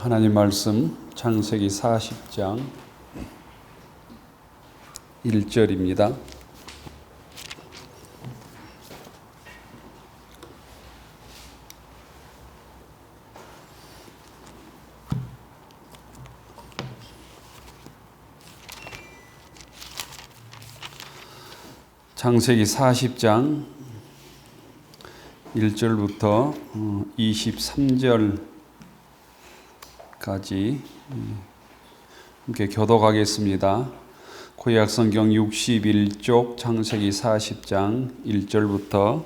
하나님 말씀 창세기 40장 1절입니다. 창세기 40장 1절부터 23절까지 함께 교독하겠습니다. 구약성경 61쪽 창세기 40장 1절부터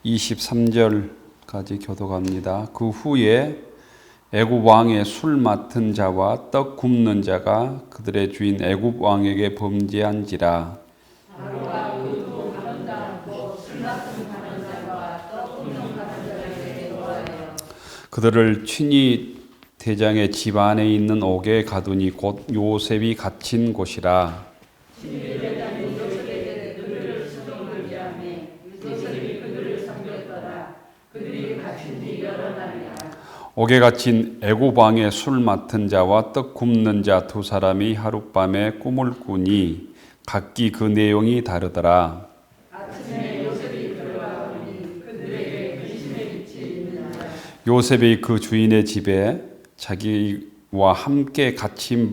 23절까지 교독합니다. 그 후에 애굽 왕의 술 맡은 자와 떡 굽는 자가 그들의 주인 애굽 왕에게 범죄한지라. 그들을 친히 대장의 집 안에 있는 옥에 가두니 곧 요셉이 갇힌 곳이라. 옥에 갇힌 애굽 왕의 술 맡은 자와 떡 굽는 자 두 사람이 하룻밤에 꿈을 꾸니 각기 그 내용이 다르더라. 요셉이 그 주인의 집에 자기와 함께 갇힌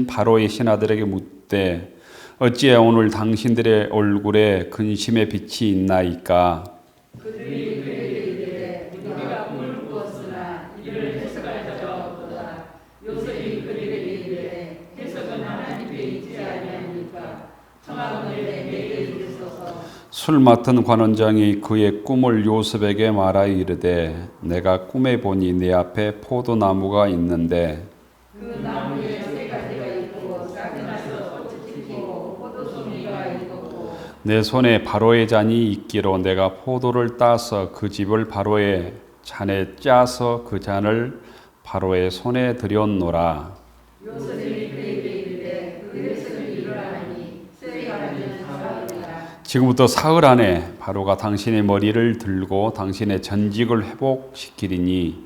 바로의 신하들에게 묻되 어찌해 오늘 당신들의 얼굴에 근심의 빛이 있나이까? 그들이 그에게 이르되 우리가 꿈을 꾸었으나 이를 해석할 자가 없도다. 요셉이 그들에게 이르되 해석은 하나님께 있지 아니하니까 청하건대 내게 이르소서. 술 맡은 관원장이 그의 꿈을 요셉에게 말하여 이르되 내가 꿈에 보니 내 앞에 포도나무가 있는데 그 나무에 세 가지가 있고 싹이 꽃이 피고 포도송이가 있고 내 손에 바로의 잔이 있기로 내가 포도를 따서 그 즙을 바로의 잔에 짜서 그 잔을 바로의 손에 들였노라. 지금부터 사흘 안에 바로가 당신의 머리를 들고 당신의 전직을 회복시키리니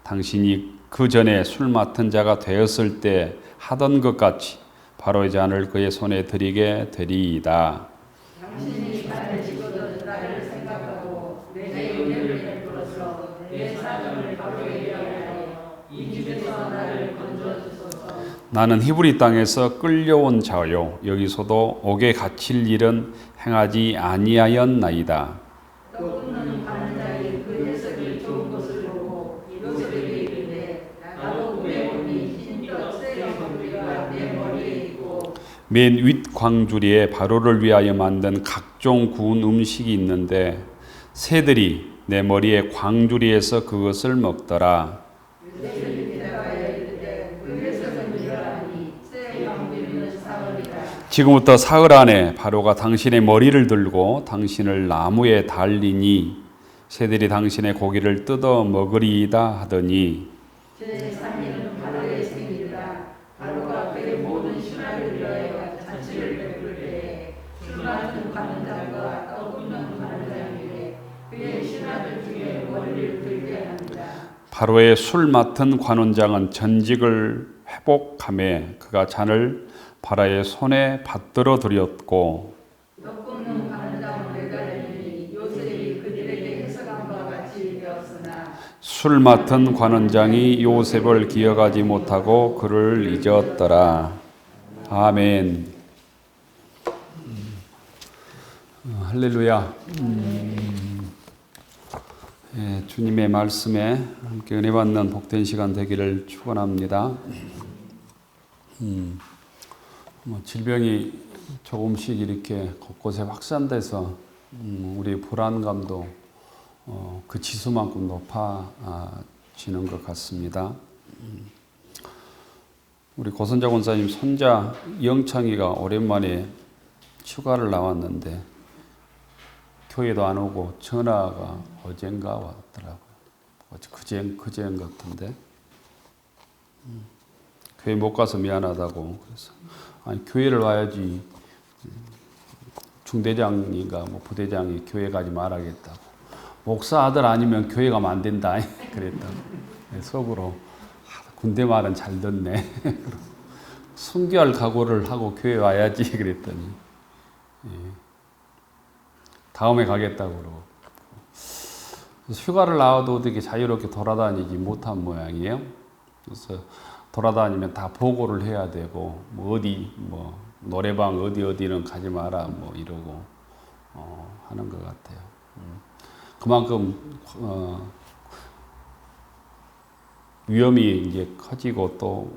당신이 그 전에 술 맡은 자가 되었을 때 하던 것 같이 바로의 잔을 그의 손에 드리게 되리이다. 당신이 나를 지거든 나를 생각하고 내 은혜를 베풀어서 내 사정을 바로에게 하여 이 집에서 나를 건져주소서. 나는 히브리 땅에서 끌려온 자요 여기서도 옥에 갇힐 일은 행하지 아니하였나이다. 떡 굽는 관원장이 그 해석이 좋은 것을 보고 요셉에게 이르되 나도 꿈에 보니 흰떡 세 광주리가 내 머리에 있고 맨 윗 광주리에 바로를 위하여 만든 각종 구운 음식이 있는데 새들이 내 머리에 광주리에서 그것을 먹더라. 지금부터 사흘 안에 바로가 당신의 머리를 들고 당신을 나무에 달리니 새들이 당신의 고기를 뜯어 먹으리이다 하더니 제3일은 바로의 생일이라. 바로가 그의 모든 신하를 위하여 잔치를 베풀 때에 술 맡은 관원장과 떡 굽는 관원장에게 그의 신하들 중에 머리를 들게 합니다. 바로의 술 맡은 관원장은 전직을 회복하며 그가 잔을 바로의 손에 받들어 드렸고 떡 굽는 관원장은 매달리니 요셉이 그들에게 해석한 바 같이 되었으나 술 맡은 관원장이 요셉을 기억하지 못하고 그를 잊었더라. 아멘. 할렐루야. 주님의 말씀에 함께 은혜 받는 복된 시간 되기를 축원합니다. 질병이 조금씩 이렇게 곳곳에 확산돼서 우리 불안감도 그 지수만큼 높아지는 것 같습니다. 우리 고선자 권사님 손자 영창이가 오랜만에 휴가를 나왔는데 교회도 안 오고 전화가 어젠가 왔더라고요. 그젠 같은데 교회 못 가서 미안하다고. 그래서 아니 교회를 와야지. 중대장인가 뭐 부대장이 교회 가지 말아야겠다고. 목사 아들 아니면 교회 가면 안 된다 그랬다. 속으로 군대 말은 잘 듣네. 순교할 각오를 하고 교회 와야지 그랬더니 다음에 가겠다고 그러고 휴가를 나와도 어떻게 자유롭게 돌아다니지 못한 모양이에요. 그래서 돌아다니면 다 보고를 해야 되고 어디 노래방 어디는 가지 마라 이러고 하는 것 같아요. 그만큼 위험이 이제 커지고 또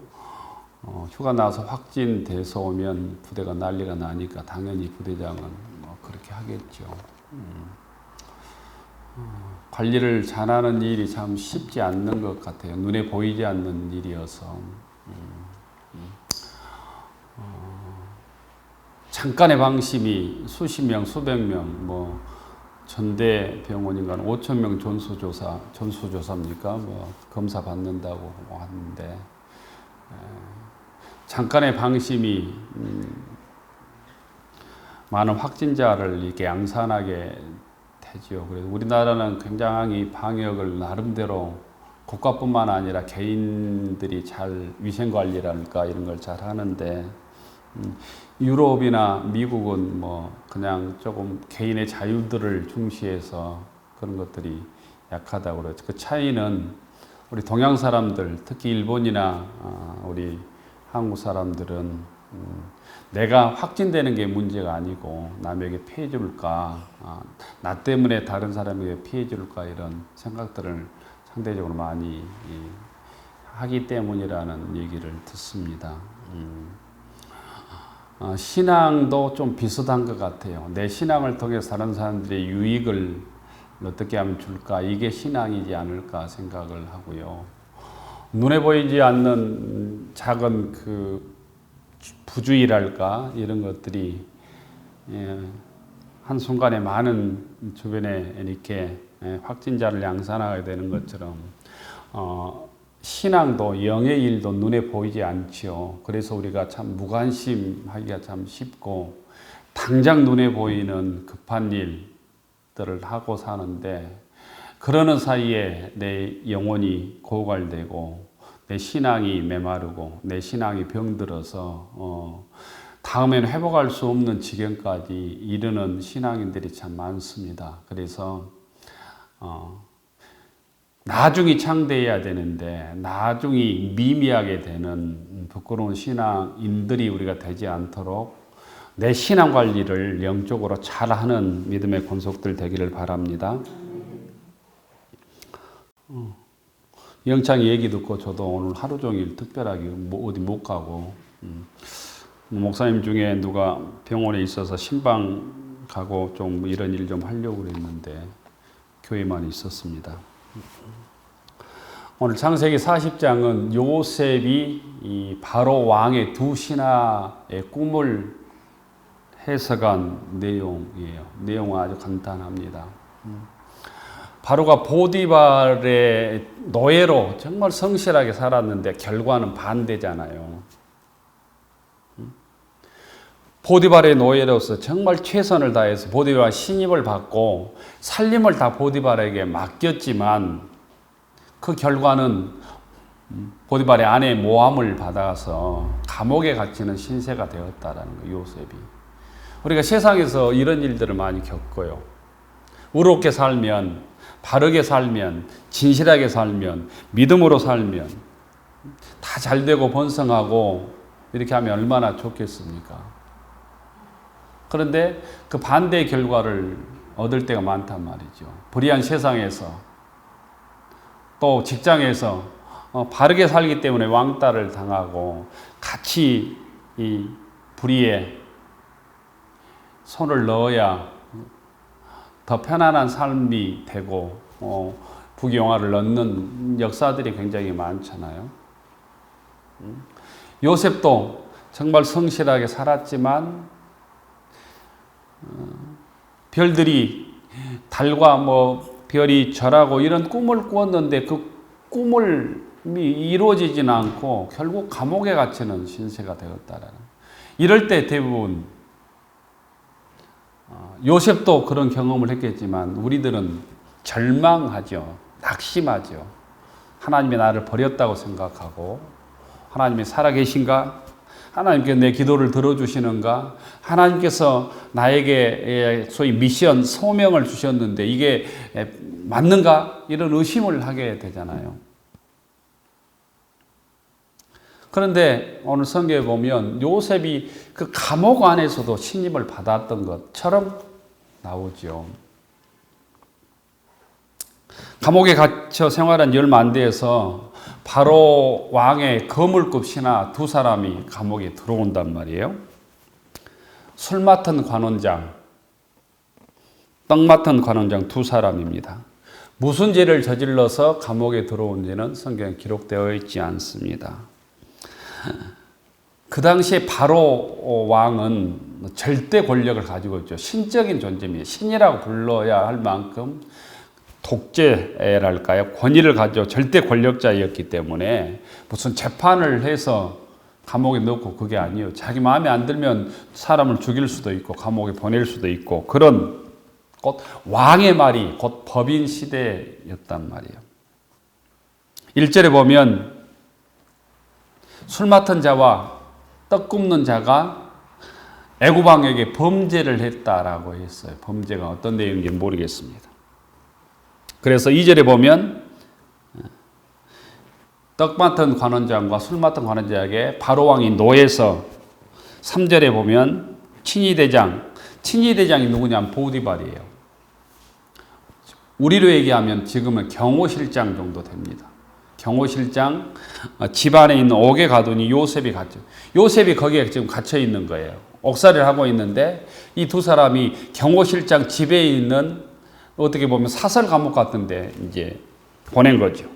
휴가 나서 확진돼서 오면 부대가 난리가 나니까 당연히 부대장은 그렇게 하겠죠. 관리를 잘하는 일이 참 쉽지 않는 것 같아요. 눈에 보이지 않는 일이어서. 잠깐의 방심이 수십 명, 수백 명, 전대병원인가는 5천 명 전수조사입니까? 검사 받는다고 하는데, 잠깐의 방심이 많은 확진자를 이렇게 양산하게 되죠. 그래서 우리나라는 굉장히 방역을 나름대로 국가뿐만 아니라 개인들이 잘 위생관리랄까 이런 걸 잘 하는데, 유럽이나 미국은 그냥 조금 개인의 자유들을 중시해서 그런 것들이 약하다고 그러죠. 그 차이는 우리 동양 사람들, 특히 일본이나 우리 한국 사람들은 내가 확진되는 게 문제가 아니고 남에게 피해 줄까, 나 때문에 다른 사람에게 피해 줄까 이런 생각들을 상대적으로 많이 하기 때문이라는 얘기를 듣습니다. 신앙도 좀 비슷한 것 같아요. 내 신앙을 통해서 다른 사람들의 유익을 어떻게 하면 줄까? 이게 신앙이지 않을까 생각을 하고요. 눈에 보이지 않는 작은 그 부주의랄까? 이런 것들이 한순간에 많은 주변에 이렇게 확진자를 양산하게 되는 것처럼 신앙도 영의 일도 눈에 보이지 않지요. 그래서 우리가 참 무관심하기가 참 쉽고 당장 눈에 보이는 급한 일들을 하고 사는데 그러는 사이에 내 영혼이 고갈되고 내 신앙이 메마르고 내 신앙이 병들어서 다음에는 회복할 수 없는 지경까지 이르는 신앙인들이 참 많습니다. 그래서 나중이 창대해야 되는데 나중이 미미하게 되는 부끄러운 신앙인들이 우리가 되지 않도록 내 신앙 관리를 영적으로 잘하는 믿음의 권속들 되기를 바랍니다. 영창이 얘기 듣고 저도 오늘 하루 종일 특별하게 어디 못 가고 목사님 중에 누가 병원에 있어서 신방 가고 좀 이런 일 좀 하려고 그랬는데 교회만 있었습니다. 오늘 창세기 40장은 요셉이 이 바로 왕의 두 신하의 꿈을 해석한 내용이에요. 내용은 아주 간단합니다. 바로가 보디발의 노예로 정말 성실하게 살았는데 결과는 반대잖아요. 보디발의 노예로서 정말 최선을 다해서 보디발 신임을 받고 살림을 다 보디발에게 맡겼지만 그 결과는 보디발의 아내 모함을 받아서 감옥에 갇히는 신세가 되었다라는 거예요. 요셉이. 우리가 세상에서 이런 일들을 많이 겪어요. 의롭게 살면, 바르게 살면, 진실하게 살면, 믿음으로 살면 다 잘되고 번성하고 이렇게 하면 얼마나 좋겠습니까? 그런데 그 반대의 결과를 얻을 때가 많단 말이죠. 불의한 세상에서 또 직장에서 바르게 살기 때문에 왕따를 당하고 같이 이 불의에 손을 넣어야 더 편안한 삶이 되고 부귀영화를 얻는 역사들이 굉장히 많잖아요. 요셉도 정말 성실하게 살았지만 별들이 달과 별이 절하고 이런 꿈을 꾸었는데 그 꿈을 이루어지지는 않고 결국 감옥에 갇히는 신세가 되었다라는. 이럴 때 대부분 요셉도 그런 경험을 했겠지만 우리들은 절망하죠. 낙심하죠. 하나님이 나를 버렸다고 생각하고 하나님이 살아계신가? 하나님께서 내 기도를 들어주시는가? 하나님께서 나에게 소위 미션, 소명을 주셨는데 이게 맞는가? 이런 의심을 하게 되잖아요. 그런데 오늘 성경에 보면 요셉이 그 감옥 안에서도 신임을 받았던 것처럼 나오죠. 감옥에 갇혀 생활한 얼마 안 돼서 바로 왕의 거물급 신하 두 사람이 감옥에 들어온단 말이에요. 술 맡은 관원장, 떡 맡은 관원장 두 사람입니다. 무슨 죄를 저질러서 감옥에 들어온지는 성경에 기록되어 있지 않습니다. 그 당시에 바로 왕은 절대 권력을 가지고 있죠. 신적인 존재입니다. 신이라고 불러야 할 만큼 독재랄까요? 권위를 가지고 절대 권력자였기 때문에 무슨 재판을 해서 감옥에 넣고 그게 아니에요. 자기 마음에 안 들면 사람을 죽일 수도 있고 감옥에 보낼 수도 있고 그런 곧 왕의 말이 곧 법인 시대였단 말이에요. 1절에 보면 술 맡은 자와 떡 굽는 자가 애굽 왕에게 범죄를 했다라고 했어요. 범죄가 어떤 내용인지 모르겠습니다. 그래서 2절에 보면 떡 맡은 관원장과 술 맡은 관원장에게 바로 왕이 노해서 3절에 보면 친위대장이 누구냐면 보디발이에요. 우리로 얘기하면 지금은 경호실장 정도 됩니다. 경호실장 집안에 있는 옥에 가두니 요셉이 갇혀. 요셉이 거기에 지금 갇혀 있는 거예요. 옥살이를 하고 있는데 이 두 사람이 경호실장 집에 있는 어떻게 보면 사설 감옥 같은데 이제 보낸 거죠.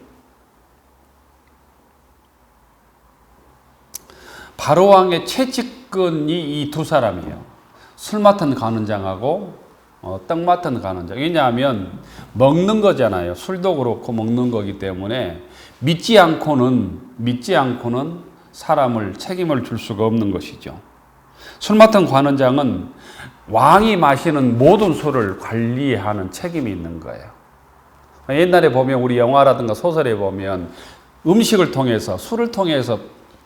바로 왕의 최측근이 이 두 사람이에요. 술 맡은 관원장하고 떡 맡은 관원장. 왜냐하면 먹는 거잖아요. 술도 그렇고 먹는 거기 때문에 믿지 않고는 사람을 책임을 줄 수가 없는 것이죠. 술 맡은 관원장은 왕이 마시는 모든 술을 관리하는 책임이 있는 거예요. 옛날에 보면 우리 영화라든가 소설에 보면 음식을 통해서 술을 통해서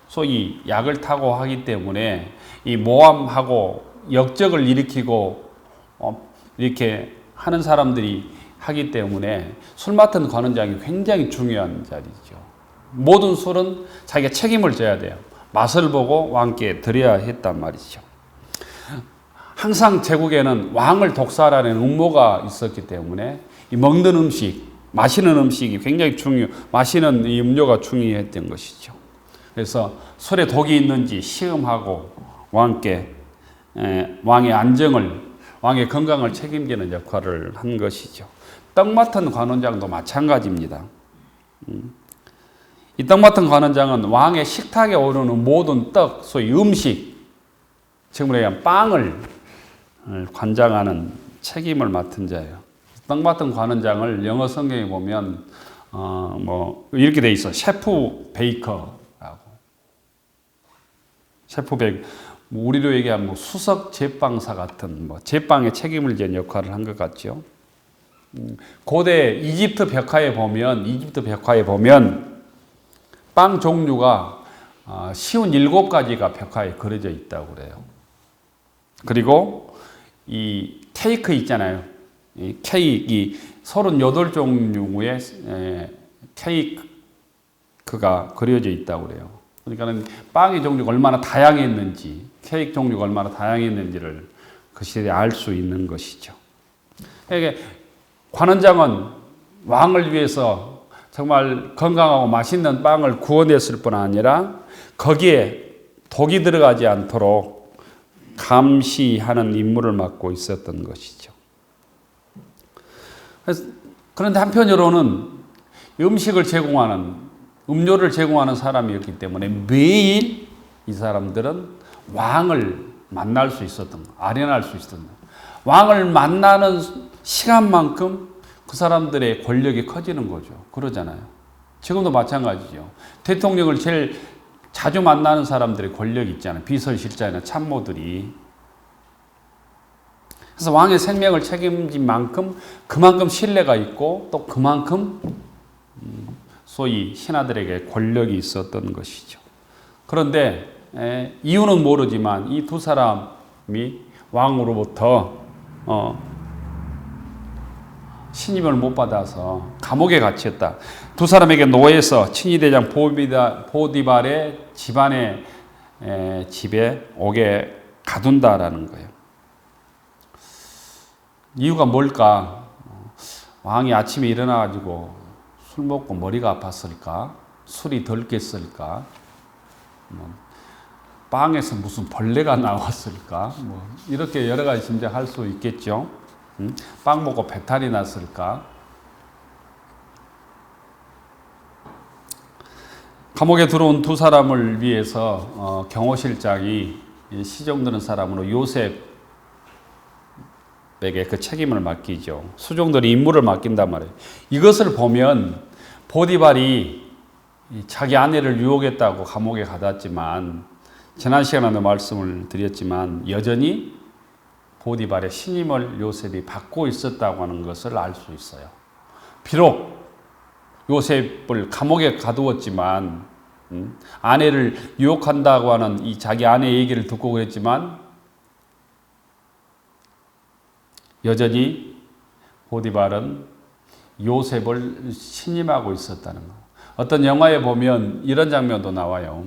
소위 약을 타고 하기 때문에 이 모함하고 역적을 일으키고 이렇게 하는 사람들이 하기 때문에 술 맡은 관원장이 굉장히 중요한 자리죠. 모든 술은 자기가 책임을 져야 돼요. 맛을 보고 왕께 드려야 했단 말이죠. 항상 제국에는 왕을 독살하는 음모가 있었기 때문에 이 먹는 음식, 마시는 음식이 굉장히 마시는 이 음료가 중요했던 것이죠. 그래서 술에 독이 있는지 시음하고 왕께 왕의 안정을, 왕의 건강을 책임지는 역할을 한 것이죠. 떡 맡은 관원장도 마찬가지입니다. 이 떡 맡은 관원장은 왕의 식탁에 오르는 모든 떡, 소위 음식, 지금으로 얘기하면 빵을 관장하는 책임을 맡은 자예요. 떡 맡은 관원장을 영어 성경에 보면 이렇게 돼 있어. 셰프 베이커라고. 셰프 베이커. 우리로 얘기하면 수석 제빵사 같은 제빵의 책임을 지는 역할을 한 것 같죠. 고대 이집트 벽화에 보면 빵 종류가 57가지가 벽화에 그려져 있다고 그래요. 그리고 이 케이크 있잖아요. 이 케이크 38종류의 케이크가 그려져 있다고 그래요. 그러니까 빵의 종류가 얼마나 다양했는지, 케이크 종류가 얼마나 다양했는지를 그 시대에 알 수 있는 것이죠. 그러니까 관원장은 왕을 위해서 정말 건강하고 맛있는 빵을 구워냈을 뿐 아니라 거기에 독이 들어가지 않도록 감시하는 임무를 맡고 있었던 것이죠. 그런데 한편으로는 음식을 제공하는, 음료를 제공하는 사람이었기 때문에 매일 이 사람들은 왕을 만날 수 있었던 거, 아련할 수 있었던 거. 왕을 만나는 시간만큼 그 사람들의 권력이 커지는 거죠. 그러잖아요. 지금도 마찬가지죠. 대통령을 제일 자주 만나는 사람들의 권력이 있잖아요. 비서실장이나 참모들이. 그래서 왕의 생명을 책임진 만큼 그만큼 신뢰가 있고 또 그만큼 소위 신하들에게 권력이 있었던 것이죠. 그런데 이유는 모르지만 이 두 사람이 왕으로부터 신임을 못 받아서 감옥에 갇혔다. 두 사람에게 노예서 친위대장 보디발의 집에 오게 가둔다라는 거예요. 이유가 뭘까? 왕이 아침에 일어나가지고 술 먹고 머리가 아팠을까? 술이 덜 깼을까? 빵에서 무슨 벌레가 나왔을까? 이렇게 여러 가지 짐작할 수 있겠죠. 빵 먹고 배탈이 났을까? 감옥에 들어온 두 사람을 위해서 경호실장이 시종드는 사람으로 요셉에게 그 책임을 맡기죠. 수종들이 임무를 맡긴단 말이에요. 이것을 보면 보디발이 자기 아내를 유혹했다고 감옥에 가뒀지만 지난 시간에도 말씀을 드렸지만 여전히 보디발의 신임을 요셉이 받고 있었다고 하는 것을 알 수 있어요. 비록 요셉을 감옥에 가두었지만 아내를 유혹한다고 하는 이 자기 아내 얘기를 듣고 그랬지만 여전히 보디발은 요셉을 신임하고 있었다는 거. 어떤 영화에 보면 이런 장면도 나와요.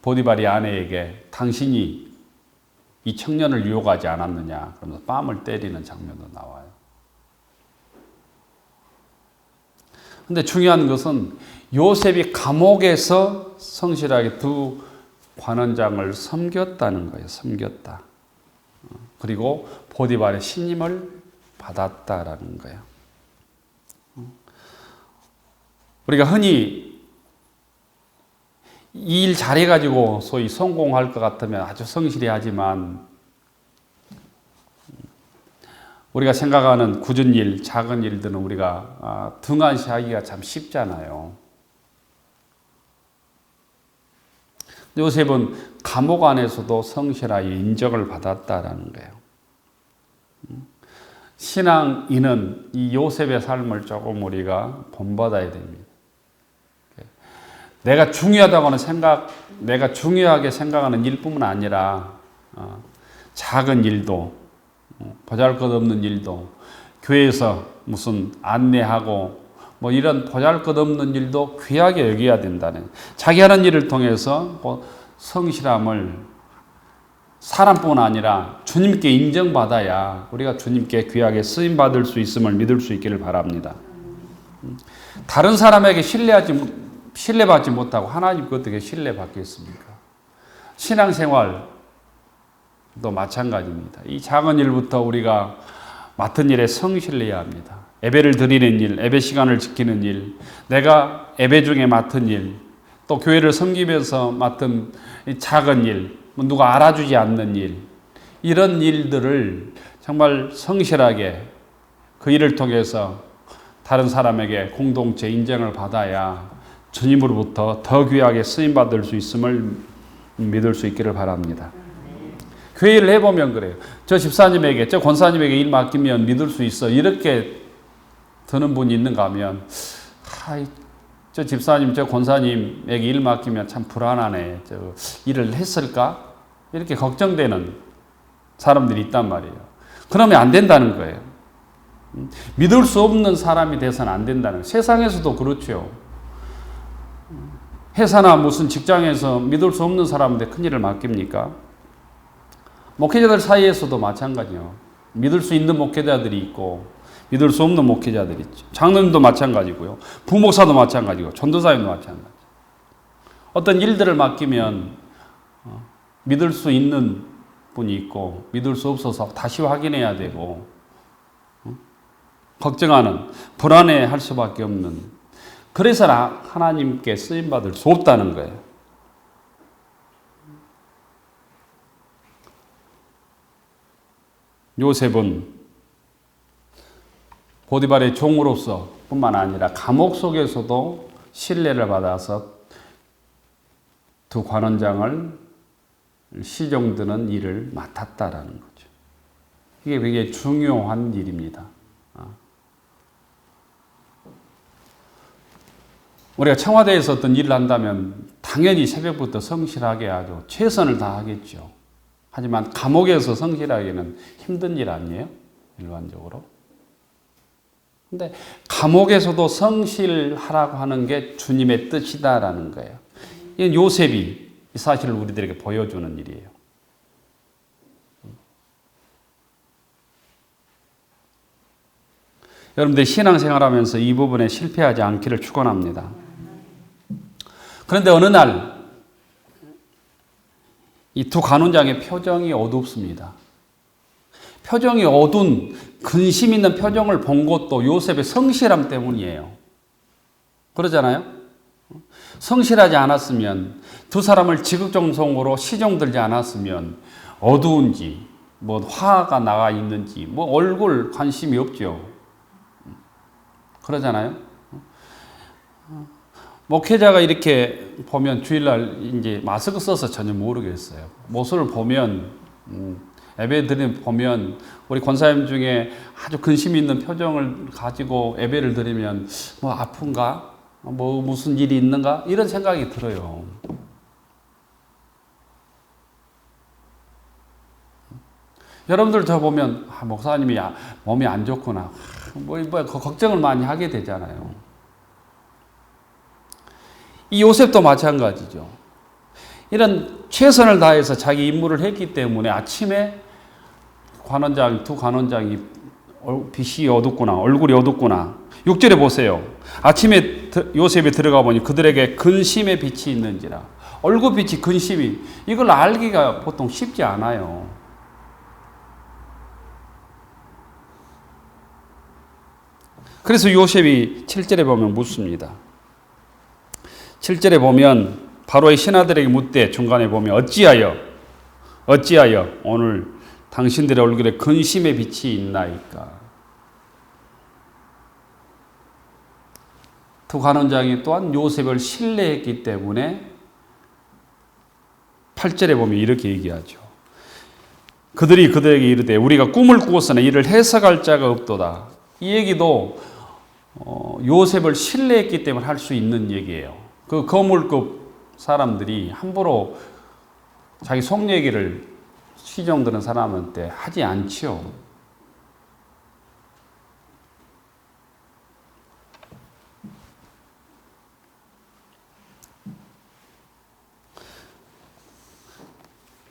보디발이 아내에게 당신이 이 청년을 유혹하지 않았느냐 그러면서 뺨을 때리는 장면도 나와요. 근데 중요한 것은 요셉이 감옥에서 성실하게 두 관원장을 섬겼다는 거예요. 섬겼다. 그리고 보디발의 신임을 받았다라는 거예요. 우리가 흔히 이 일 잘해가지고 소위 성공할 것 같으면 아주 성실히 하지만 우리가 생각하는 굳은 일, 작은 일들은 우리가 등한시하기가 참 쉽잖아요. 요셉은 감옥 안에서도 성실하게 인정을 받았다라는 거예요. 신앙인은 이 요셉의 삶을 조금 우리가 본받아야 됩니다. 내가 중요하다고 하는 내가 중요하게 생각하는 일뿐만 아니라 작은 일도, 보잘것없는 일도, 교회에서 무슨 안내하고 이런 보잘것없는 일도 귀하게 여겨야 된다는, 자기 하는 일을 통해서 성실함을 사람뿐 아니라 주님께 인정받아야 우리가 주님께 귀하게 쓰임받을 수 있음을 믿을 수 있기를 바랍니다. 다른 사람에게 신뢰받지 못하고 하나님께 어떻게 신뢰받겠습니까? 신앙생활도 마찬가지입니다. 이 작은 일부터 우리가 맡은 일에 성실해야 합니다. 예배를 드리는 일, 예배 시간을 지키는 일, 내가 예배 중에 맡은 일, 또 교회를 섬기면서 맡은 작은 일, 누가 알아주지 않는 일, 이런 일들을 정말 성실하게 그 일을 통해서 다른 사람에게 공동체 인정을 받아야 주님으로부터 더 귀하게 쓰임받을 수 있음을 믿을 수 있기를 바랍니다. 교회를 해보면 그래요. 저 집사님에게, 저 권사님에게 일 맡기면 믿을 수 있어. 이렇게 드는 분이 있는가 하면 저 집사님, 저 권사님에게 일 맡기면 참 불안하네. 저 일을 했을까? 이렇게 걱정되는 사람들이 있단 말이에요. 그러면 안 된다는 거예요. 믿을 수 없는 사람이 돼서는 안 된다는 거예요. 세상에서도 그렇죠. 회사나 무슨 직장에서 믿을 수 없는 사람한테 큰일을 맡깁니까? 목회자들 사이에서도 마찬가지요. 믿을 수 있는 목회자들이 있고 믿을 수 없는 목회자들이 있죠. 장로님도 마찬가지고요. 부목사도 마찬가지고 전도사님도 마찬가지. 어떤 일들을 맡기면 믿을 수 있는 분이 있고 믿을 수 없어서 다시 확인해야 되고 걱정하는, 불안해할 수밖에 없는, 그래서 하나님께 쓰임받을 수 없다는 거예요. 요셉은 보디발의 종으로서 뿐만 아니라 감옥 속에서도 신뢰를 받아서 두 관원장을 시종드는 일을 맡았다라는 거죠. 이게 되게 중요한 일입니다. 우리가 청와대에서 어떤 일을 한다면 당연히 새벽부터 성실하게 아주 최선을 다하겠죠. 하지만 감옥에서 성실하기는 힘든 일 아니에요? 일반적으로. 근데 감옥에서도 성실하라고 하는 게 주님의 뜻이다라는 거예요. 이건 요셉이 이 사실을 우리들에게 보여주는 일이에요. 여러분들 신앙생활하면서 이 부분에 실패하지 않기를 축원합니다. 그런데 어느 날 이 두 간원장의 표정이 어둡습니다. 표정이 어두운 근심 있는 표정을 본 것도 요셉의 성실함 때문이에요. 그러잖아요? 성실하지 않았으면, 두 사람을 지극정성으로 시종들지 않았으면 어두운지 뭐 화가 나가 있는지 뭐 얼굴 관심이 없죠. 그러잖아요? 목회자가 이렇게 보면 주일날 이제 마스크 써서 전혀 모르겠어요. 모습을 보면, 예배 드리면 보면, 우리 권사님 중에 아주 근심 있는 표정을 가지고 예배를 드리면, 뭐 아픈가? 뭐 무슨 일이 있는가? 이런 생각이 들어요. 여러분들 저 보면, 목사님이 몸이 안 좋구나. 뭐 걱정을 많이 하게 되잖아요. 이 요셉도 마찬가지죠. 이런 최선을 다해서 자기 임무를 했기 때문에 아침에 두 관원장이 빛이 어둡구나, 얼굴이 어둡구나. 6절에 보세요. 아침에 요셉이 들어가 보니 그들에게 근심의 빛이 있는지라. 얼굴빛이 근심이, 이걸 알기가 보통 쉽지 않아요. 그래서 요셉이 7절에 보면 묻습니다. 7절에 보면 바로의 신하들에게 묻되, 중간에 보면 어찌하여 오늘 당신들의 얼굴에 근심의 빛이 있나이까. 두 간원장이 또한 요셉을 신뢰했기 때문에 8절에 보면 이렇게 얘기하죠. 그들이 그들에게 이르되 우리가 꿈을 꾸었으나 이를 해석할 자가 없도다. 이 얘기도 요셉을 신뢰했기 때문에 할 수 있는 얘기예요. 그 거물급 사람들이 함부로 자기 속 얘기를 시종드는 사람한테 하지 않지요.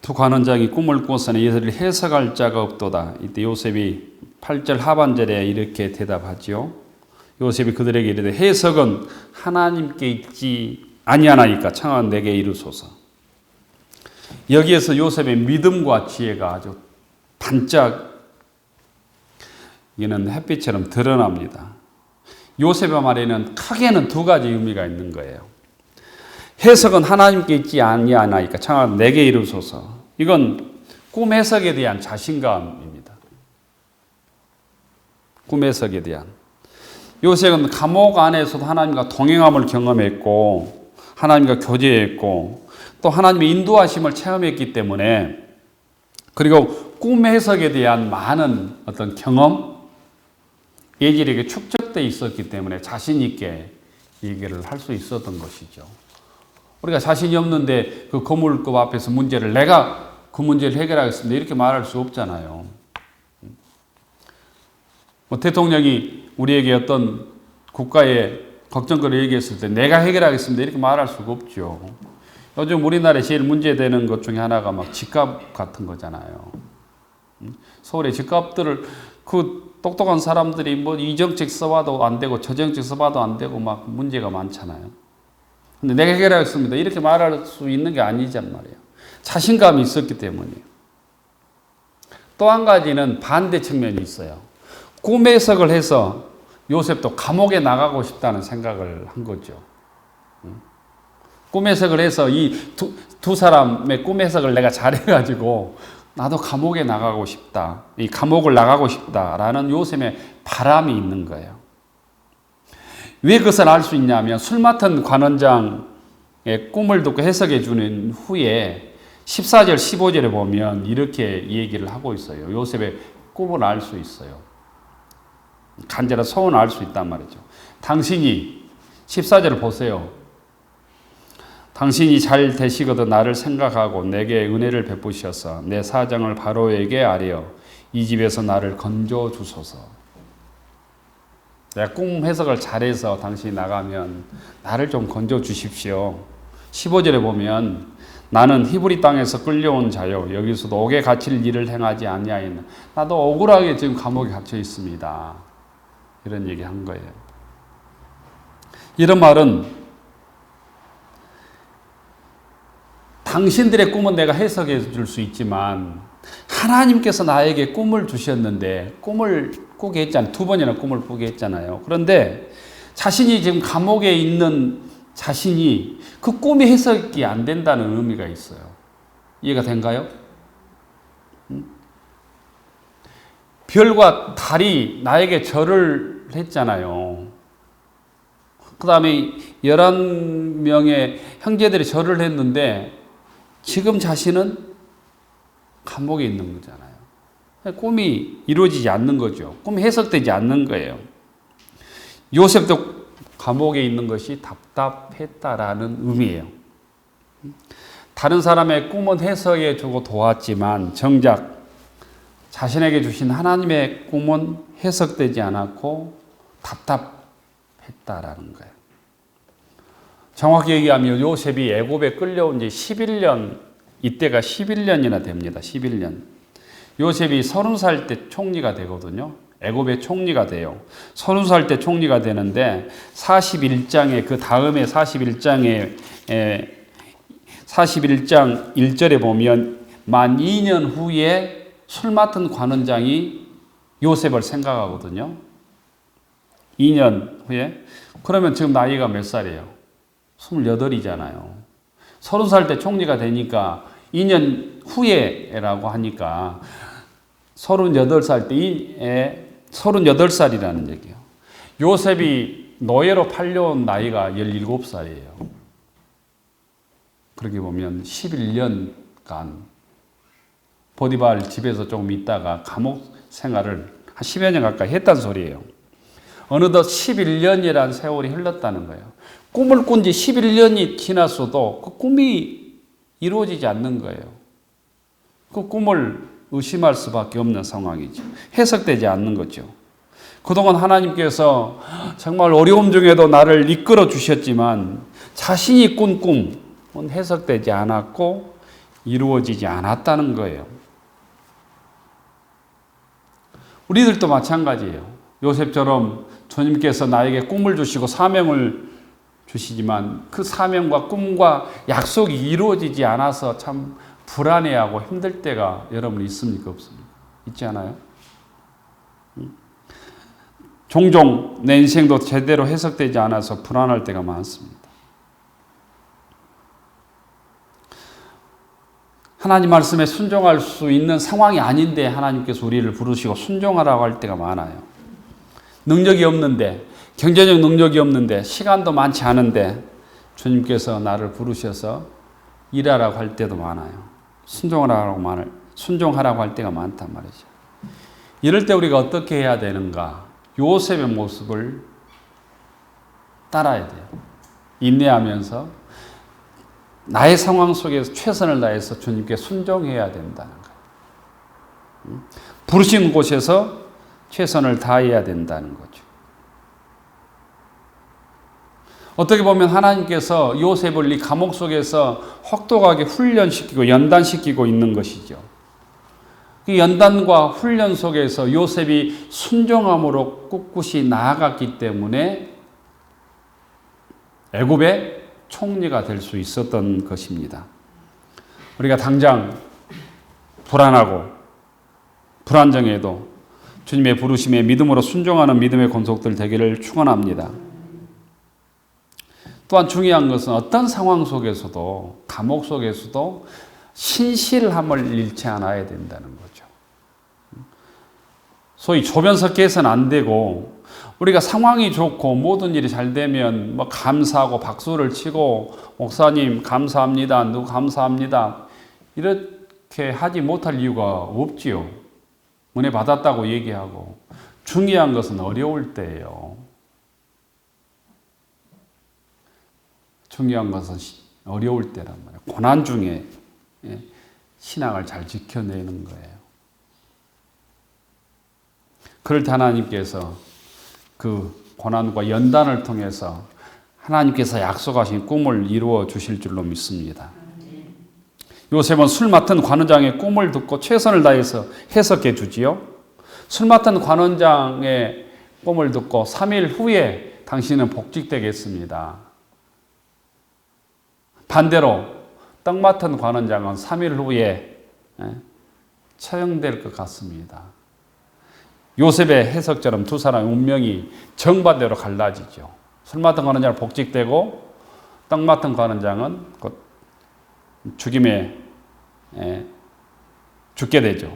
두 관원장이 꿈을 꾸었으니 이들을 해석할 자가 없도다. 이때 요셉이 8절 하반절에 이렇게 대답하지요. 요셉이 그들에게 이르되 해석은 하나님께 있지 아니하나이까 청한 내게 이르소서. 여기에서 요셉의 믿음과 지혜가 아주 반짝, 이는 햇빛처럼 드러납니다. 요셉의 말에는 크게는 두 가지 의미가 있는 거예요. 해석은 하나님께 있지 아니하나이까 청한 내게 이르소서. 이건 꿈 해석에 대한 자신감입니다. 꿈 해석에 대한. 요셉은 감옥 안에서도 하나님과 동행함을 경험했고 하나님과 교제했고 또 하나님의 인도하심을 체험했기 때문에, 그리고 꿈 해석에 대한 많은 어떤 경험, 예질에게 축적되어 있었기 때문에 자신 있게 얘기를 할 수 있었던 것이죠. 우리가 자신이 없는데 그 거물급 앞에서 문제를 내가 그 문제를 해결하겠습니다 이렇게 말할 수 없잖아요. 뭐 대통령이 우리에게 어떤 국가의 걱정거리를 얘기했을 때 내가 해결하겠습니다 이렇게 말할 수가 없죠. 요즘 우리나라에 제일 문제되는 것 중에 하나가 막 집값 같은 거잖아요. 서울의 집값들을 그 똑똑한 사람들이 뭐 이 정책 써봐도 안 되고 저 정책 써봐도 안 되고 막 문제가 많잖아요. 근데 내가 해결하겠습니다 이렇게 말할 수 있는 게 아니란 말이에요. 자신감이 있었기 때문이에요. 또 한 가지는 반대 측면이 있어요. 꿈 해석을 해서 요셉도 감옥에 나가고 싶다는 생각을 한 거죠. 꿈 해석을 해서 이 두 사람의 꿈 해석을 내가 잘해가지고 나도 감옥에 나가고 싶다. 이 감옥을 나가고 싶다라는 요셉의 바람이 있는 거예요. 왜 그것을 알 수 있냐면 술 맡은 관원장의 꿈을 듣고 해석해 주는 후에 14절 15절에 보면 이렇게 얘기를 하고 있어요. 요셉의 꿈을 알 수 있어요. 간절한 소원을 알 수 있단 말이죠. 당신이 14절을 보세요. 당신이 잘 되시거든 나를 생각하고 내게 은혜를 베푸셔서 내 사정을 바로에게 아뢰어 이 집에서 나를 건져 주소서. 내가 꿈 해석을 잘해서 당신이 나가면 나를 좀 건져 주십시오. 15절에 보면 나는 히브리 땅에서 끌려온 자요 여기서도 옥에 갇힐 일을 행하지 아니하였나. 나도 억울하게 지금 감옥에 갇혀 있습니다. 이런 얘기 한 거예요. 이런 말은 당신들의 꿈은 내가 해석해 줄 수 있지만 하나님께서 나에게 꿈을 주셨는데 꿈을 꾸게 했잖아요. 2번이나 꿈을 꾸게 했잖아요. 그런데 자신이 지금 감옥에 있는 자신이 그 꿈이 해석이 안 된다는 의미가 있어요. 이해가 된가요? 별과 달이 나에게 절을 했잖아요. 그 다음에 11명의 형제들이 절을 했는데 지금 자신은 감옥에 있는 거잖아요. 꿈이 이루어지지 않는 거죠. 꿈이 해석되지 않는 거예요. 요셉도 감옥에 있는 것이 답답했다라는 의미예요. 다른 사람의 꿈은 해석해 주고 도왔지만 정작 자신에게 주신 하나님의 꿈은 해석되지 않았고 답답했다라는 거예요. 정확히 얘기하면 요셉이 애굽에 끌려온 지 11년, 이때가 11년이나 됩니다. 11년. 요셉이 30살 때 총리가 되거든요. 애굽의 총리가 돼요. 30살 때 총리가 되는데 41장에 그 다음에 41장 1절에 보면 만 2년 후에 술 맡은 관원장이 요셉을 생각하거든요. 2년 후에. 그러면 지금 나이가 몇 살이에요? 28이잖아요. 30살 때 총리가 되니까 2년 후에라고 하니까 38살 때에 38살이라는 얘기예요. 요셉이 노예로 팔려온 나이가 17살이에요. 그렇게 보면 11년간 보디발 집에서 조금 있다가 감옥 생활을 한 10여 년 가까이 했다는 소리예요. 어느덧 11년이라는 세월이 흘렀다는 거예요. 꿈을 꾼 지 11년이 지났어도 그 꿈이 이루어지지 않는 거예요. 그 꿈을 의심할 수밖에 없는 상황이죠. 해석되지 않는 거죠. 그동안 하나님께서 정말 어려움 중에도 나를 이끌어 주셨지만 자신이 꾼 꿈은 해석되지 않았고 이루어지지 않았다는 거예요. 우리들도 마찬가지예요. 요셉처럼 주님께서 나에게 꿈을 주시고 사명을 주시지만 그 사명과 꿈과 약속이 이루어지지 않아서 참 불안해하고 힘들 때가 여러분 있습니까? 없습니까? 있지 않아요? 종종 내 인생도 제대로 해석되지 않아서 불안할 때가 많습니다. 하나님 말씀에 순종할 수 있는 상황이 아닌데 하나님께서 우리를 부르시고 순종하라고 할 때가 많아요. 능력이 없는데, 경제적 능력이 없는데, 시간도 많지 않은데 주님께서 나를 부르셔서 일하라고 할 때도 많아요. 순종하라고 할 때가 많단 말이죠. 이럴 때 우리가 어떻게 해야 되는가? 요셉의 모습을 따라야 돼요. 인내하면서 나의 상황 속에서 최선을 다해서 주님께 순종해야 된다는 거예요. 부르신 곳에서 최선을 다해야 된다는 거죠. 어떻게 보면 하나님께서 요셉을 이 감옥 속에서 혹독하게 훈련시키고 연단시키고 있는 것이죠. 그 연단과 훈련 속에서 요셉이 순종함으로 꿋꿋이 나아갔기 때문에 애굽의 총리가 될 수 있었던 것입니다. 우리가 당장 불안하고 불안정해도 주님의 부르심에 믿음으로 순종하는 믿음의 권속들 되기를 축원합니다. 또한 중요한 것은 어떤 상황 속에서도 감옥 속에서도 신실함을 잃지 않아야 된다는 거죠. 소위 조변석계에서는 안 되고 우리가 상황이 좋고 모든 일이 잘 되면 뭐 감사하고 박수를 치고 목사님 감사합니다. 누구 감사합니다. 이렇게 하지 못할 이유가 없지요. 은혜 받았다고 얘기하고 중요한 것은 어려울 때예요. 중요한 것은 어려울 때란 말이에요. 고난 중에 신앙을 잘 지켜내는 거예요. 그럴 때 하나님께서 그 고난과 연단을 통해서 하나님께서 약속하신 꿈을 이루어 주실 줄로 믿습니다. 요셉은 술 맡은 관원장의 꿈을 듣고 최선을 다해서 해석해 주지요. 술 맡은 관원장의 꿈을 듣고 3일 후에 당신은 복직되겠습니다. 반대로 떡 맡은 관원장은 3일 후에 처형될 것 같습니다. 요셉의 해석처럼 두 사람의 운명이 정반대로 갈라지죠. 술 맡은 관원장은 복직되고 떡 맡은 관원장은 곧 죽임에 죽게 되죠.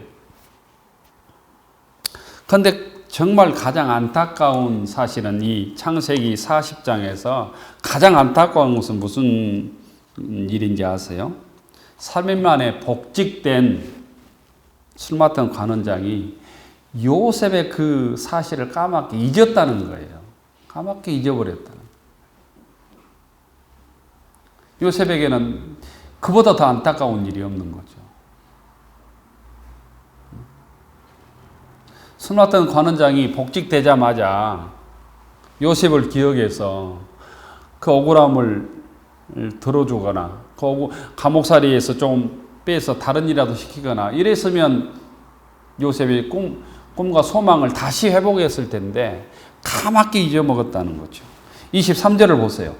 그런데 정말 가장 안타까운 사실은 이 창세기 40장에서 가장 안타까운 것은 무슨 일인지 아세요? 3일 만에 복직된 술 맡은 관원장이 요셉의 그 사실을 까맣게 잊었다는 거예요. 까맣게 잊어버렸다는 거예요. 요셉에게는 그보다 더 안타까운 일이 없는 거죠. 술 맡은 관원장이 복직되자마자 요셉을 기억해서 그 억울함을 들어주거나 그 감옥살이에서 좀 빼서 다른 일이라도 시키거나 이랬으면 요셉이 꿈과 소망을 다시 회복했을 텐데 까맣게 잊어먹었다는 거죠. 23절을 보세요.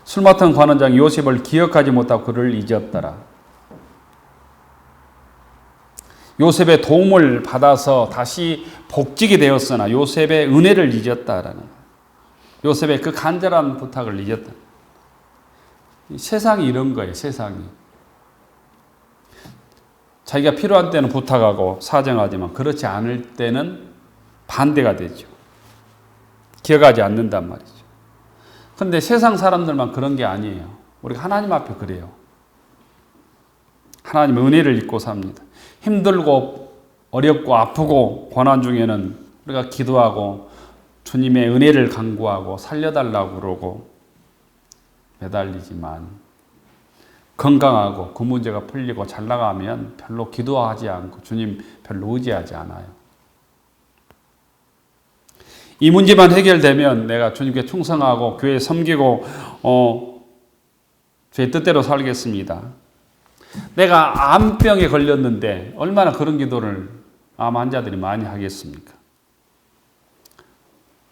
술 맡은 관원장이 요셉을 기억하지 못하고 그를 잊었더라. 요셉의 도움을 받아서 다시 복직이 되었으나 요셉의 은혜를 잊었다라는 거예요. 요셉의 그 간절한 부탁을 잊었다. 세상이 이런 거예요. 세상이. 자기가 필요한 때는 부탁하고 사정하지만 그렇지 않을 때는 반대가 되죠. 기억하지 않는단 말이죠. 그런데 세상 사람들만 그런 게 아니에요. 우리가 하나님 앞에 그래요. 하나님의 은혜를 잊고 삽니다. 힘들고 어렵고 아프고 고난 중에는 우리가 기도하고 주님의 은혜를 간구하고 살려달라고 그러고 매달리지만 건강하고 그 문제가 풀리고 잘 나가면 별로 기도하지 않고 주님 별로 의지하지 않아요. 이 문제만 해결되면 내가 주님께 충성하고 교회 섬기고 주의 뜻대로 살겠습니다. 내가 암병에 걸렸는데 얼마나 그런 기도를 암 환자들이 많이 하겠습니까?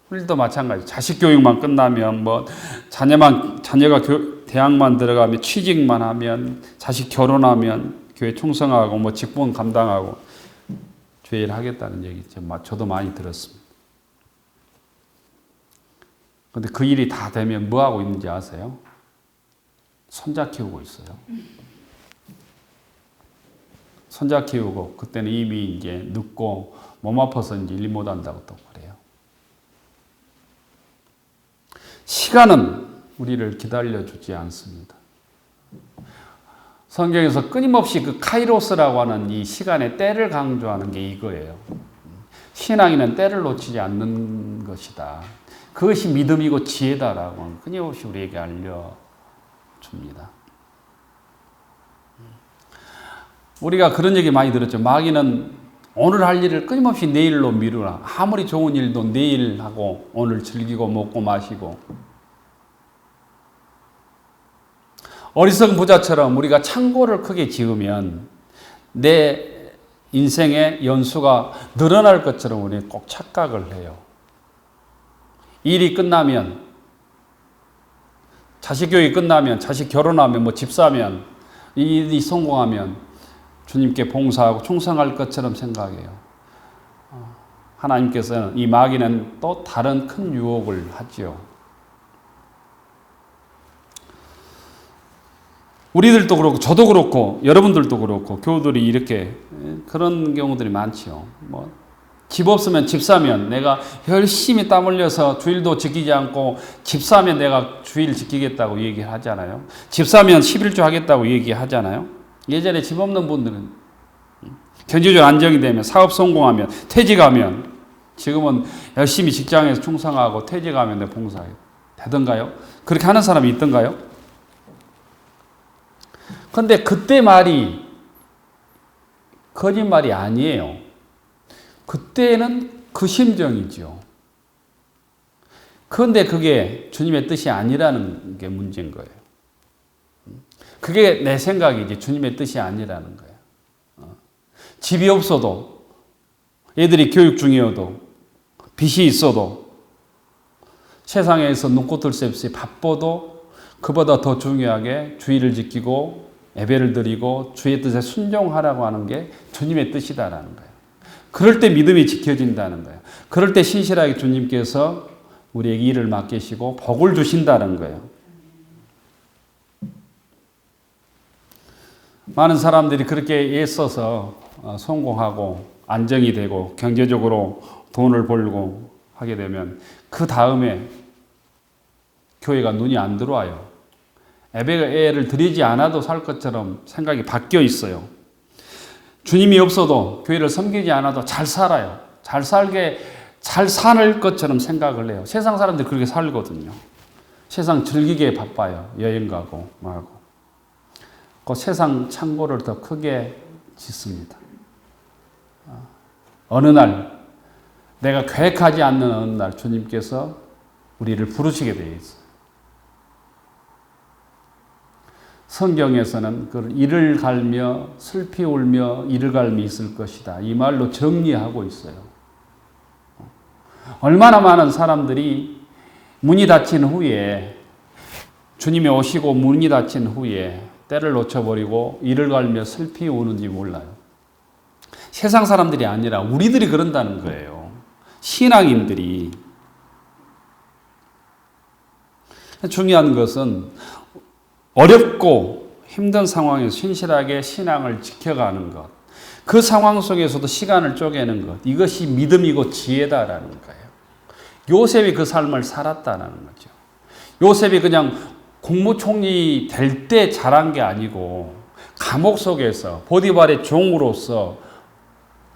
우리도 마찬가지. 자식 교육만 끝나면 자녀가 대학만 들어가면 취직만 하면 자식 결혼하면 교회 충성하고 직분 감당하고 주의 일 하겠다는 얘기죠. 저도 많이 들었습니다. 그런데 그 일이 다 되면 뭐 하고 있는지 아세요? 손자 키우고 있어요. 손자 키우고 그때는 이미 이제 늙고 몸 아파서 이제 일 못 한다고 또 그래요. 시간은 우리를 기다려주지 않습니다. 성경에서 끊임없이 그 카이로스라고 하는 이 시간의 때를 강조하는 게 이거예요. 신앙인은 때를 놓치지 않는 것이다. 그것이 믿음이고 지혜다라고 끊임없이 우리에게 알려줍니다. 우리가 그런 얘기 많이 들었죠. 마귀는 오늘 할 일을 끊임없이 내일로 미루라. 아무리 좋은 일도 내일 하고 오늘 즐기고 먹고 마시고. 어리석은 부자처럼 우리가 창고를 크게 지으면 내 인생의 연수가 늘어날 것처럼 우리는 꼭 착각을 해요. 일이 끝나면, 자식 교육이 끝나면, 자식 결혼하면, 집 사면, 이 일이 성공하면 주님께 봉사하고 충성할 것처럼 생각해요. 하나님께서는 이 마귀는 또 다른 큰 유혹을 하죠. 우리들도 그렇고 저도 그렇고 여러분들도 그렇고 교우들이 이렇게 그런 경우들이 많죠. 집 없으면 집 사면 내가 열심히 땀 흘려서 주일도 지키지 않고 집 사면 내가 주일 지키겠다고 얘기하잖아요. 집 사면 11조 하겠다고 얘기하잖아요. 예전에 집 없는 분들은 경제적 안정이 되면 사업 성공하면 퇴직하면 지금은 열심히 직장에서 충성하고 퇴직하면 내 봉사해요. 되던가요? 그렇게 하는 사람이 있던가요? 근데 그때 말이 거짓말이 아니에요. 그때는 그 심정이죠. 그런데 그게 주님의 뜻이 아니라는 게 문제인 거예요. 그게 내 생각이지 주님의 뜻이 아니라는 거예요. 집이 없어도, 애들이 교육 중이어도, 빚이 있어도, 세상에서 눈꽃을 새 없이 바빠도 그보다 더 중요하게 주의를 지키고 예배를 드리고 주의 뜻에 순종하라고 하는 게 주님의 뜻이다라는 거예요. 그럴 때 믿음이 지켜진다는 거예요. 그럴 때 신실하게 주님께서 우리에게 일을 맡기시고 복을 주신다는 거예요. 많은 사람들이 그렇게 애써서 성공하고 안정이 되고 경제적으로 돈을 벌고 하게 되면 그 다음에 교회가 눈이 안 들어와요. 예배를 드리지 않아도 살 것처럼 생각이 바뀌어 있어요. 주님이 없어도 교회를 섬기지 않아도 잘 살아요. 잘 살 것처럼 생각을 해요. 세상 사람들이 그렇게 살거든요. 세상 즐기기에 바빠요. 여행 가고 뭐하고. 그 세상 창고를 더 크게 짓습니다. 어느 날 내가 계획하지 않는 어느 날 주님께서 우리를 부르시게 되어 있어요. 성경에서는 그 이를 갈며 슬피 울며 이를 갈미 있을 것이다. 이 말로 정리하고 있어요. 얼마나 많은 사람들이 문이 닫힌 후에 주님이 오시고 문이 닫힌 후에 때를 놓쳐버리고 이를 갈며 슬피 우는지 몰라요. 세상 사람들이 아니라 우리들이 그런다는 거예요. 신앙인들이. 중요한 것은 어렵고 힘든 상황에서 신실하게 신앙을 지켜가는 것. 그 상황 속에서도 시간을 쪼개는 것. 이것이 믿음이고 지혜다라는 거예요. 요셉이 그 삶을 살았다는 거죠. 요셉이 그냥 국무총리 될 때 잘한 게 아니고 감옥 속에서 보디발의 종으로서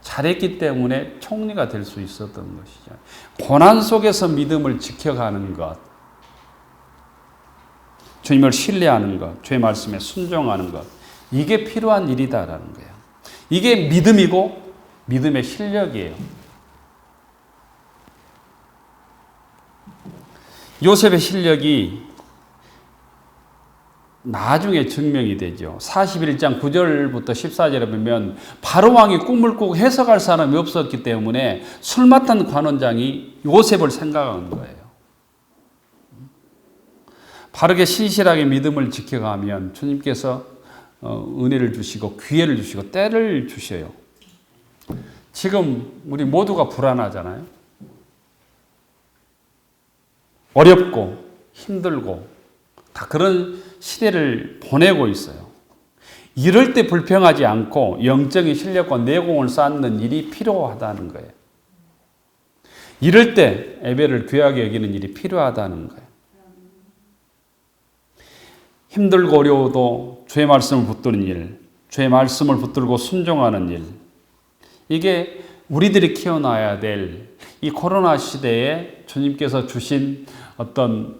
잘했기 때문에 총리가 될 수 있었던 것이죠. 고난 속에서 믿음을 지켜가는 것. 주님을 신뢰하는 것, 주의 말씀에 순종하는 것, 이게 필요한 일이다라는 거예요. 이게 믿음이고 믿음의 실력이에요. 요셉의 실력이 나중에 증명이 되죠. 41장 9절부터 14절에 보면 바로 왕이 꿈을 꾸고 해석할 사람이 없었기 때문에 술 맡은 관원장이 요셉을 생각한 거예요. 바르게 신실하게 믿음을 지켜가면 주님께서 은혜를 주시고 기회를 주시고 때를 주셔요. 지금 우리 모두가 불안하잖아요. 어렵고 힘들고 다 그런 시대를 보내고 있어요. 이럴 때 불평하지 않고 영적인 실력과 내공을 쌓는 일이 필요하다는 거예요. 이럴 때 예배를 귀하게 여기는 일이 필요하다는 거예요. 힘들고 어려워도 주의 말씀을 붙드는 일, 주의 말씀을 붙들고 순종하는 일, 이게 우리들이 키워놔야 될 이 코로나 시대에 주님께서 주신 어떤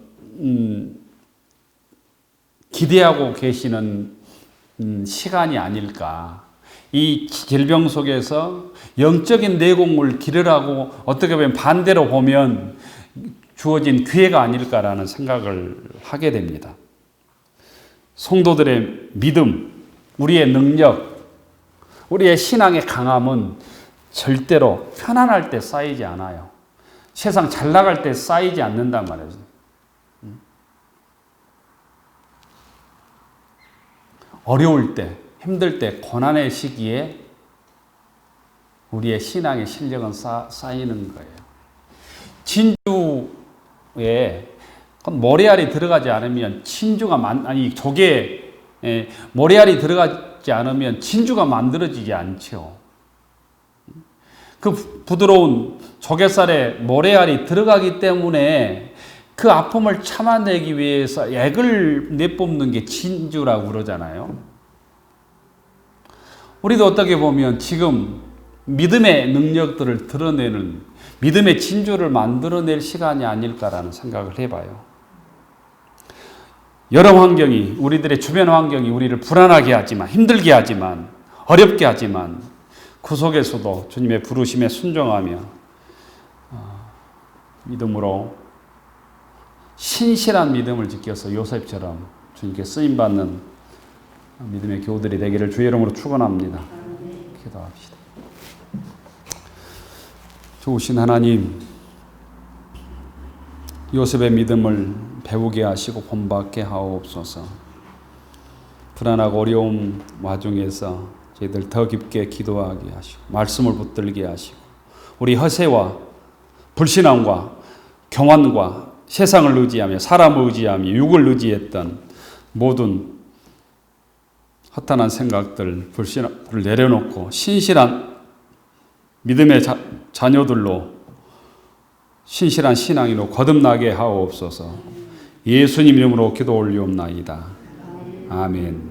기대하고 계시는 시간이 아닐까. 이 질병 속에서 영적인 내공을 기르라고 어떻게 보면 반대로 보면 주어진 기회가 아닐까라는 생각을 하게 됩니다. 성도들의 믿음, 우리의 능력, 우리의 신앙의 강함은 절대로 편안할 때 쌓이지 않아요. 세상 잘 나갈 때 쌓이지 않는단 말이에요. 어려울 때, 힘들 때, 고난의 시기에 우리의 신앙의 실력은 쌓이는 거예요. 진주에 모래알이 들어가지 않으면 조개에 모래알이 들어가지 않으면 진주가 만들어지지 않죠. 그 부드러운 조개살에 모래알이 들어가기 때문에 그 아픔을 참아내기 위해서 액을 내뿜는 게 진주라고 그러잖아요. 우리도 어떻게 보면 지금 믿음의 능력들을 드러내는 믿음의 진주를 만들어낼 시간이 아닐까라는 생각을 해봐요. 여러 환경이, 우리들의 주변 환경이 우리를 불안하게 하지만, 힘들게 하지만, 어렵게 하지만 그 속에서도 주님의 부르심에 순종하며 믿음으로 신실한 믿음을 지켜서 요셉처럼 주님께 쓰임받는 믿음의 교우들이 되기를 주의 이름으로 축원합니다. 기도합시다. 좋으신 하나님, 요셉의 믿음을 배우게 하시고 본받게 하옵소서. 불안하고 어려움 와중에서 저희들 더 깊게 기도하게 하시고 말씀을 붙들게 하시고 우리 허세와 불신앙과 교만과 세상을 의지하며 사람을 의지하며 육을 의지했던 모든 허탄한 생각들, 불신을 내려놓고 신실한 믿음의 자녀들로 신실한 신앙인으로 거듭나게 하옵소서. 예수님 이름으로 기도 올리옵나이다. 아멘.